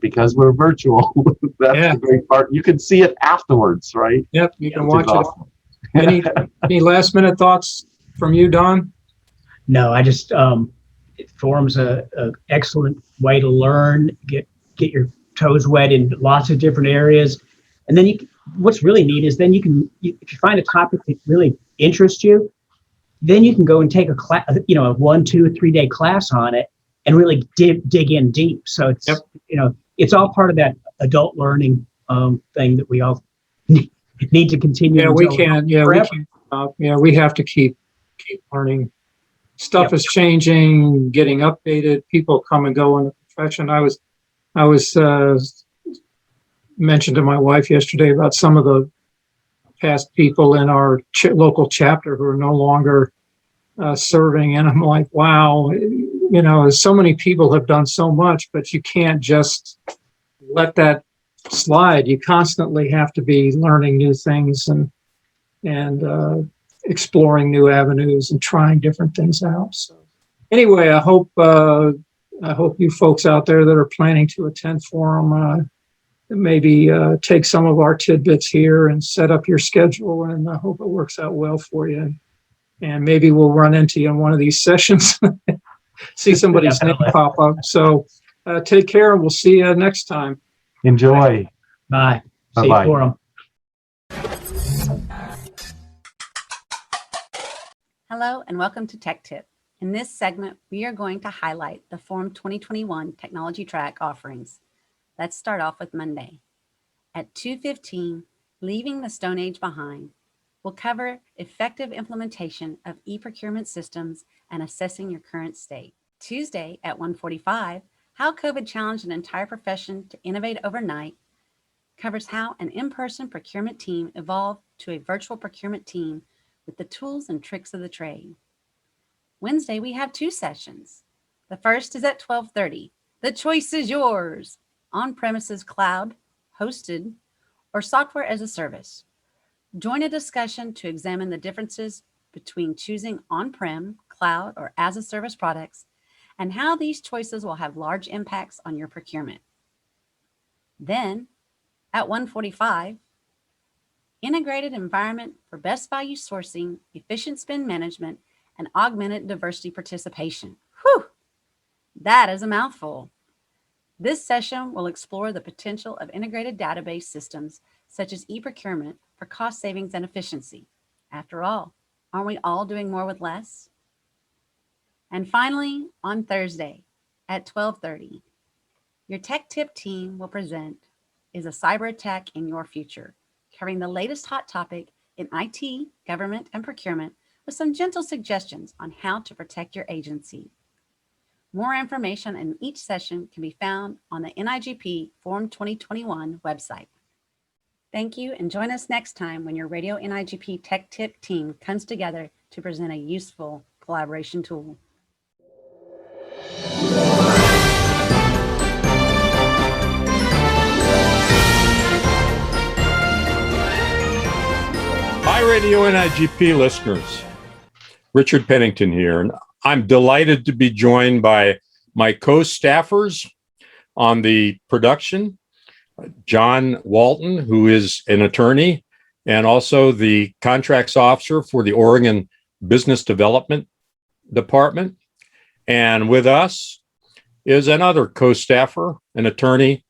because we're virtual, that's the great part. You can see it afterwards, right? Yep, you can watch it. Any last minute thoughts from you, Don? No, I just forum's a excellent way to learn, get your toes wet in lots of different areas, and then what's really neat is then if you find a topic that really interests you, then you can go and take a class, a 1, 2, 3 day class on it, and really dig in deep. So it's it's all part of that adult learning thing that we all need to continue. Yeah, we can. Yeah, we can. We have to keep learning. Stuff is changing, getting updated. People come and go in the profession. I was mentioned to my wife yesterday about some of the past people in our local chapter who are no longer serving, and I'm like, wow, so many people have done so much, but you can't just let that slide. You constantly have to be learning new things and exploring new avenues and trying different things out. So anyway, I hope you folks out there that are planning to attend forum maybe take some of our tidbits here and set up your schedule, and I hope it works out well for you. And maybe we'll run into you in one of these sessions, see somebody's name pop up. So take care, and we'll see you next time. Enjoy. Bye. Bye-bye. See you forum. Hello and welcome to Tech Tip. In this segment, we are going to highlight the Forum 2021 Technology Track offerings. Let's start off with Monday. At 2:15, Leaving the Stone Age Behind, we'll cover effective implementation of e-procurement systems and assessing your current state. Tuesday at 1:45, How COVID Challenged an Entire Profession to Innovate Overnight covers how an in-person procurement team evolved to a virtual procurement team with the tools and tricks of the trade. Wednesday, we have 2 sessions. The first is at 12:30. The choice is yours. On-premises cloud, hosted, or software as a service. Join a discussion to examine the differences between choosing on-prem, cloud, or as-a-service products, and how these choices will have large impacts on your procurement. Then, at 1:45, integrated environment for best value sourcing, efficient spend management, and augmented diversity participation. Whew, that is a mouthful. This session will explore the potential of integrated database systems such as e-procurement for cost savings and efficiency. After all, aren't we all doing more with less? And finally, on Thursday at 12:30, your Tech Tip team will present Is a Cyber Attack in Your Future? Covering the latest hot topic in IT, government, and procurement with some gentle suggestions on how to protect your agency. More information in each session can be found on the NIGP Forum 2021 website. Thank you, and join us next time when your Radio NIGP Tech Tip team comes together to present a useful collaboration tool. Hi, Radio NIGP listeners. Richard Pennington here, and I'm delighted to be joined by my co-staffers on the production, John Walton, who is an attorney and also the contracts officer for the Oregon Business Development Department. And with us is another co-staffer, an attorney,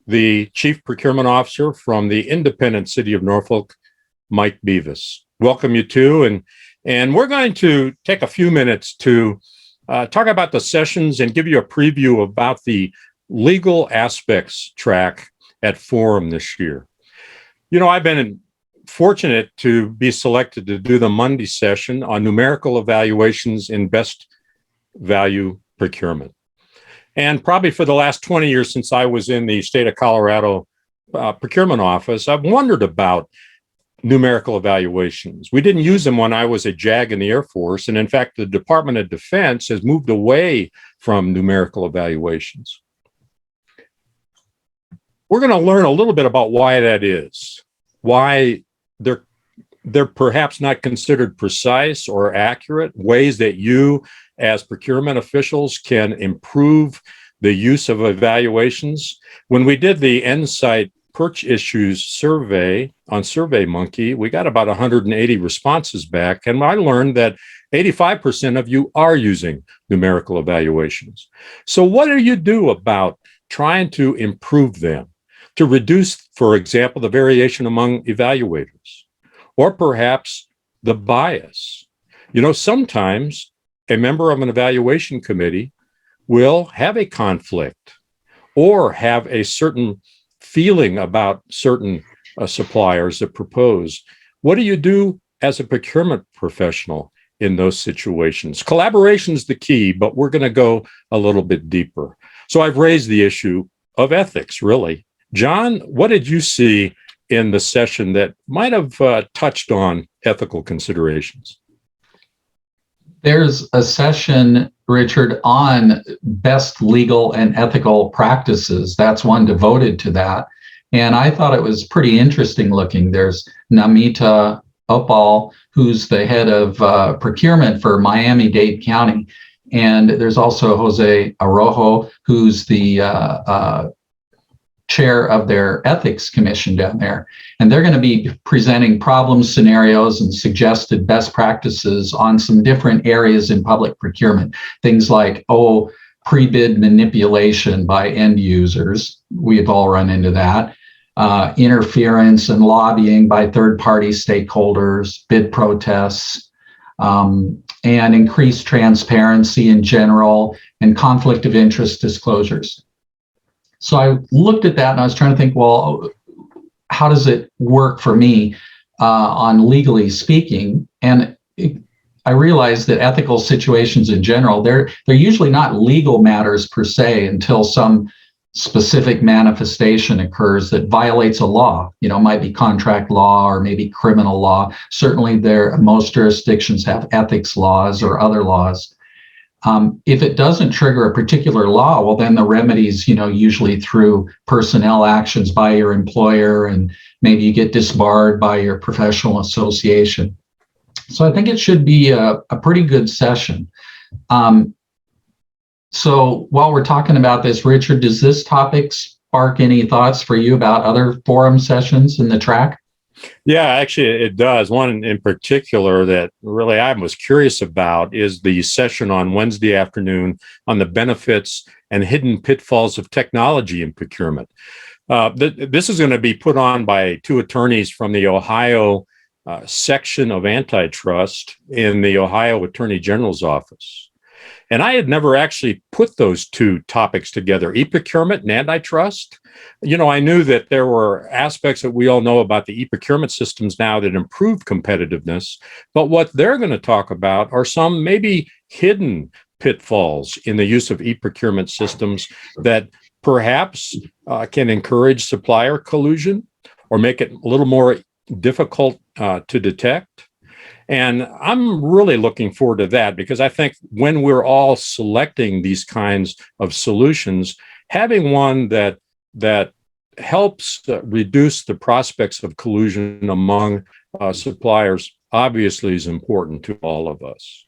the chief procurement officer from the independent city of Norfolk, Mike Beavis. Welcome you two. And we're going to take a few minutes to talk about the sessions and give you a preview about the legal aspects track at Forum this year. You know, I've been fortunate to be selected to do the Monday session on numerical evaluations in best value procurement. And probably for the last 20 years since I was in the state of Colorado procurement office, I've wondered about numerical evaluations. We didn't use them when I was a JAG in the Air Force. And in fact, the Department of Defense has moved away from numerical evaluations. We're going to learn a little bit about why that is, why they're perhaps not considered precise or accurate, ways that you as procurement officials can improve the use of evaluations. When we did the Insight Perch Issues survey on SurveyMonkey, we got about 180 responses back, and I learned that 85% of you are using numerical evaluations. So what do you do about trying to improve them, to reduce, for example, the variation among evaluators, or perhaps the bias? You know, sometimes a member of an evaluation committee will have a conflict or have a certain feeling about certain suppliers that propose. What do you do as a procurement professional in those situations? Collaboration is the key, but we're going to go a little bit deeper. So I've raised the issue of ethics, really. John, what did you see in the session that might have touched on ethical considerations? There's a session, Richard, on best legal and ethical practices. That's one devoted to that. And I thought it was pretty interesting looking. There's Namita Uppal, who's the head of procurement for Miami-Dade County. And there's also Jose Arrojo, who's the chair of their ethics commission down there. And they're going to be presenting problem scenarios and suggested best practices on some different areas in public procurement. Things like, pre-bid manipulation by end users. We've all run into that. Interference and lobbying by third-party stakeholders, bid protests, and increased transparency in general, and conflict of interest disclosures. So I looked at that and I was trying to think, well, how does it work for me on legally speaking? And I realized that ethical situations in general, they're usually not legal matters per se until some specific manifestation occurs that violates a law. You know, it might be contract law or maybe criminal law. Certainly most jurisdictions have ethics laws or other laws. If it doesn't trigger a particular law, well, then the remedies, usually through personnel actions by your employer, and maybe you get disbarred by your professional association. So I think it should be a pretty good session. So while we're talking about this, Richard, does this topic spark any thoughts for you about other forum sessions in the track? Yeah, actually, it does. One in particular that really I was curious about is the session on Wednesday afternoon on the benefits and hidden pitfalls of technology in procurement. This is going to be put on by two attorneys from the Ohio section of antitrust in the Ohio Attorney General's office. And I had never actually put those two topics together, e-procurement and antitrust. You know, I knew that there were aspects that we all know about the e-procurement systems now that improve competitiveness, but what they're going to talk about are some maybe hidden pitfalls in the use of e-procurement systems that perhaps can encourage supplier collusion or make it a little more difficult to detect. And I'm really looking forward to that because I think when we're all selecting these kinds of solutions, having one that helps reduce the prospects of collusion among suppliers obviously is important to all of us.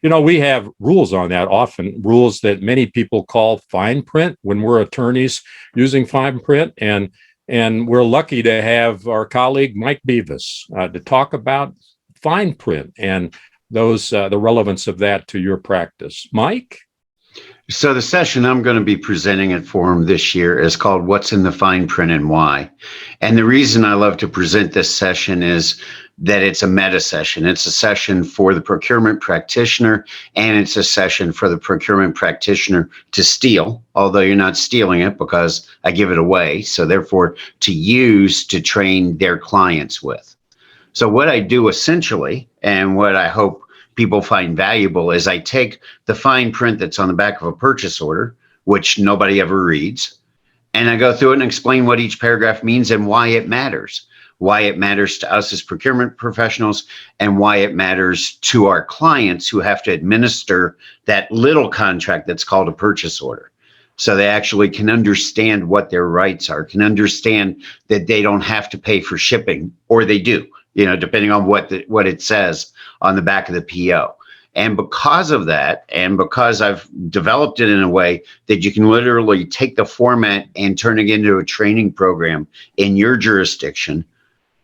You know, we have rules on that often, rules that many people call fine print when we're attorneys using fine print. And we're lucky to have our colleague Mike Beavis to talk about fine print and those the relevance of that to your practice. Mike? So the session I'm going to be presenting at Forum this year is called What's in the Fine Print and Why. And the reason I love to present this session is that it's a meta session. It's a session for the procurement practitioner, and it's a session for the procurement practitioner to steal, although you're not stealing it because I give it away. So therefore, to use to train their clients with. So what I do essentially, and what I hope people find valuable, is I take the fine print that's on the back of a purchase order, which nobody ever reads, and I go through it and explain what each paragraph means and why it matters to us as procurement professionals, and why it matters to our clients who have to administer that little contract that's called a purchase order. So they actually can understand what their rights are, can understand that they don't have to pay for shipping, or they do, you know, depending on what it says on the back of the PO. And because of that, and because I've developed it in a way that you can literally take the format and turn it into a training program in your jurisdiction,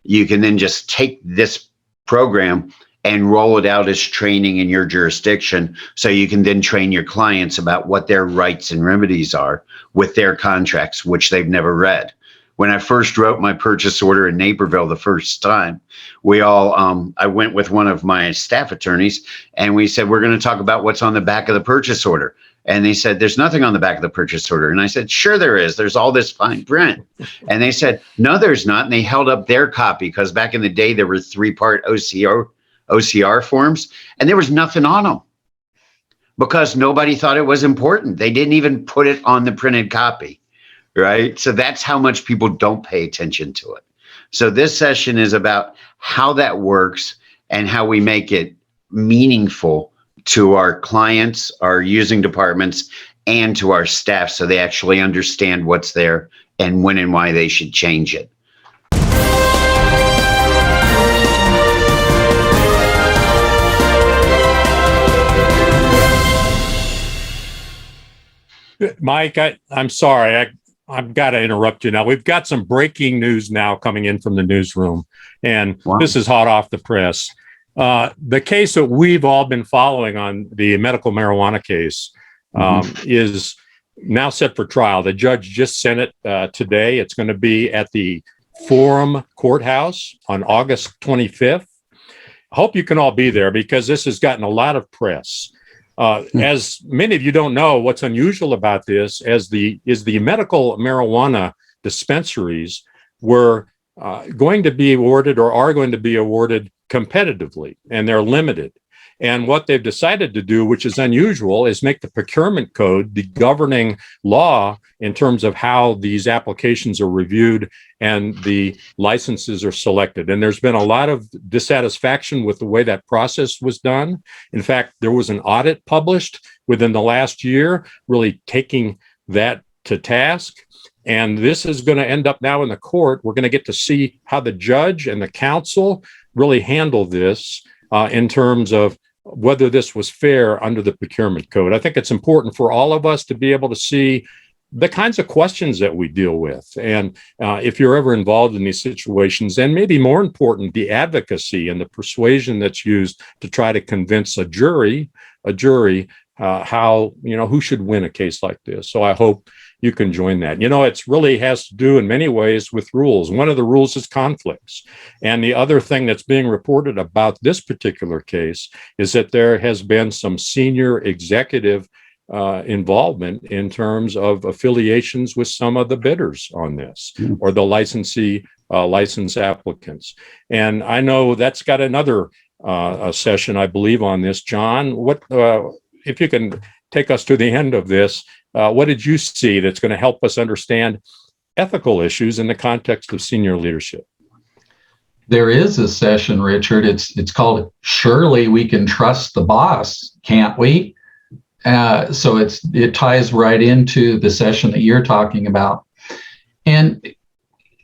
you can then just take this program and roll it out as training in your jurisdiction, so you can then train your clients about what their rights and remedies are with their contracts, which they've never read. When I first wrote my purchase order in Naperville the first time, I went with one of my staff attorneys and we said, we're going to talk about what's on the back of the purchase order. And they said, there's nothing on the back of the purchase order. And I said, sure there is. There's all this fine print. And they said, no, there's not. And they held up their copy, because back in the day, there were 3-part OCR forms, and there was nothing on them because nobody thought it was important. They didn't even put it on the printed copy. Right? So that's how much people don't pay attention to it. So this session is about how that works and how we make it meaningful to our clients, our using departments, and to our staff, so they actually understand what's there and when and why they should change it. Mike, I'm sorry. I've got to interrupt you now. We've got some breaking news now coming in from the newsroom, and This is hot off the press. The case that we've all been following on the medical marijuana case is now set for trial. The judge just sent it today. It's going to be at the Forum Courthouse on August 25th. I hope you can all be there because this has gotten a lot of press. As many of you don't know, what's unusual about this is the medical marijuana dispensaries were going to be awarded, or are going to be awarded, competitively, and they're limited. And what they've decided to do, which is unusual, is make the procurement code the governing law in terms of how these applications are reviewed and the licenses are selected. And there's been a lot of dissatisfaction with the way that process was done. In fact, there was an audit published within the last year, really taking that to task. And this is going to end up now in the court. We're going to get to see how the judge and the counsel really handle this. in terms of whether this was fair under the procurement code. I think it's important for all of us to be able to see the kinds of questions that we deal with. And if you're ever involved in these situations, and maybe more important, the advocacy and the persuasion that's used to try to convince a jury how, who should win a case like this. So I hope you can join that. It really has to do in many ways with rules. One of the rules is conflicts. And the other thing that's being reported about this particular case is that there has been some senior executive involvement in terms of affiliations with some of the bidders on this, or the license applicants. And I know that's got another session, I believe, on this. John, what if you can take us to the end of this? What did you see that's going to help us understand ethical issues in the context of senior leadership? There is a session, Richard. It's called "Surely We Can Trust the Boss, Can't We?" So it ties right into the session that you're talking about. And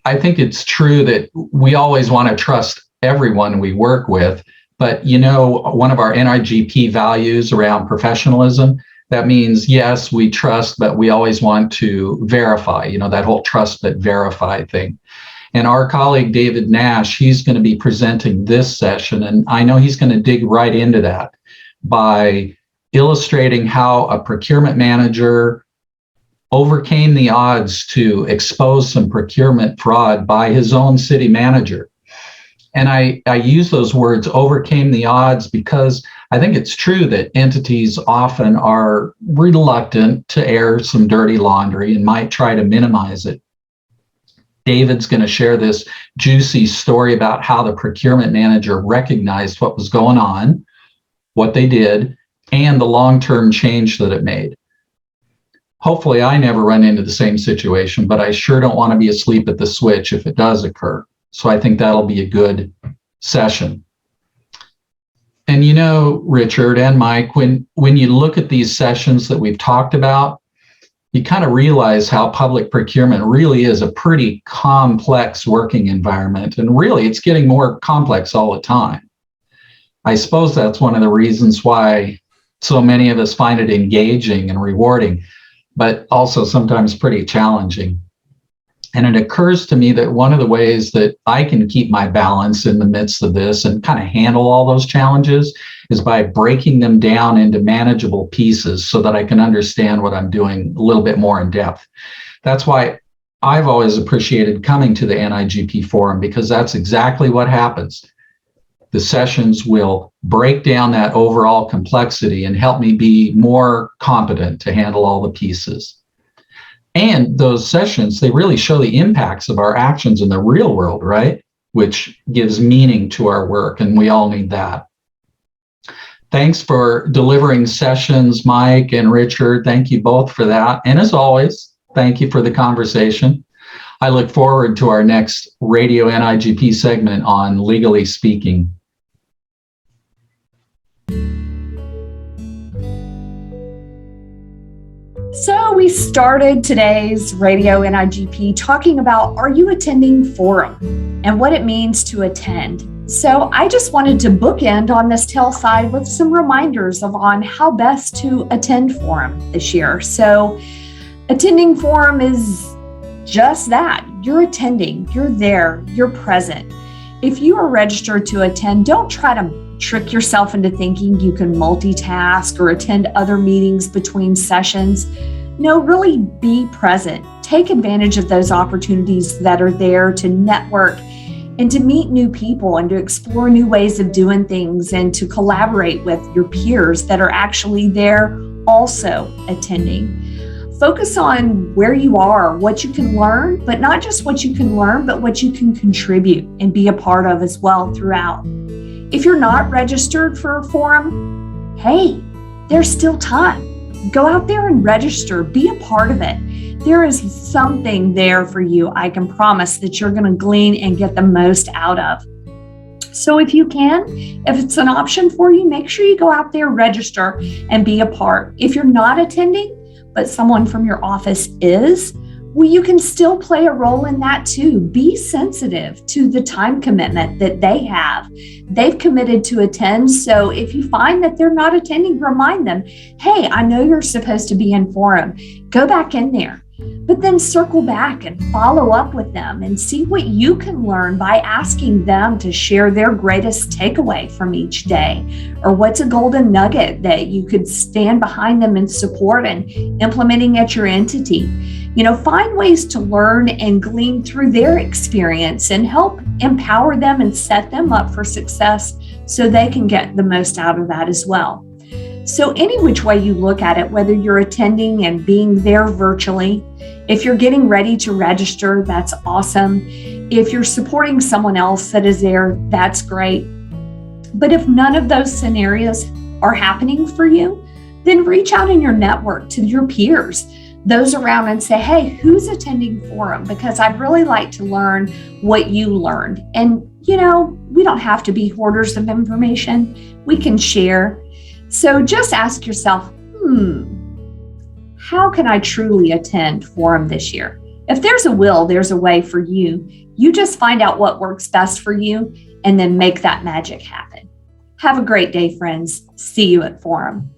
I think it's true that we always want to trust everyone we work with. But, one of our NIGP values around professionalism, that means, yes, we trust, but we always want to verify, that whole trust but verify thing. And our colleague, David Nash, he's going to be presenting this session. And I know he's going to dig right into that by illustrating how a procurement manager overcame the odds to expose some procurement fraud by his own city manager. And I use those words, overcame the odds, because I think it's true that entities often are reluctant to air some dirty laundry and might try to minimize it. David's going to share this juicy story about how the procurement manager recognized what was going on, what they did, and the long-term change that it made. Hopefully, I never run into the same situation, but I sure don't want to be asleep at the switch if it does occur. So I think that'll be a good session. And Richard and Mike, when you look at these sessions that we've talked about, you kind of realize how public procurement really is a pretty complex working environment. And really, it's getting more complex all the time. I suppose that's one of the reasons why so many of us find it engaging and rewarding, but also sometimes pretty challenging. And it occurs to me that one of the ways that I can keep my balance in the midst of this and kind of handle all those challenges is by breaking them down into manageable pieces so that I can understand what I'm doing a little bit more in depth. That's why I've always appreciated coming to the NIGP forum, because that's exactly what happens. The sessions will break down that overall complexity and help me be more competent to handle all the pieces. And those sessions, they really show the impacts of our actions in the real world, right? Which gives meaning to our work, and we all need that. Thanks for delivering sessions, Mike and Richard. Thank you both for that. And as always, thank you for the conversation. I look forward to our next Radio NIGP segment on Legally Speaking. So we started today's Radio NIGP talking about, are you attending forum and what it means to attend? So I just wanted to bookend on this tail side with some reminders on how best to attend forum this year. So attending forum is just that. You're attending, you're there, you're present. If you are registered to attend, don't try to trick yourself into thinking you can multitask or attend other meetings between sessions. No, really be present. Take advantage of those opportunities that are there to network and to meet new people and to explore new ways of doing things and to collaborate with your peers that are actually there also attending. Focus on where you are, what you can learn, but not just what you can learn, but what you can contribute and be a part of as well throughout. If you're not registered for a forum, hey, there's still time. Go out there and register, be a part of it. There is something there for you, I can promise, that you're going to glean and get the most out of. So if you can, if it's an option for you, make sure you go out there, register, and be a part. If you're not attending, but someone from your office is, Well, you can still play a role in that too. Be sensitive to the time commitment that they have. They've committed to attend. So if you find that they're not attending, remind them, hey, I know you're supposed to be in forum. Go back in there. But then circle back and follow up with them and see what you can learn by asking them to share their greatest takeaway from each day, or what's a golden nugget that you could stand behind them and support and implementing at your entity. Find ways to learn and glean through their experience and help empower them and set them up for success so they can get the most out of that as well. So any which way you look at it, whether you're attending and being there virtually, if you're getting ready to register, that's awesome. If you're supporting someone else that is there, that's great. But if none of those scenarios are happening for you, then reach out in your network to your peers, those around, and say, hey, who's attending forum? Because I'd really like to learn what you learned. And, we don't have to be hoarders of information. We can share. So just ask yourself, how can I truly attend forum this year? If there's a will, there's a way for you. You just find out what works best for you and then make that magic happen. Have a great day, friends. See you at forum.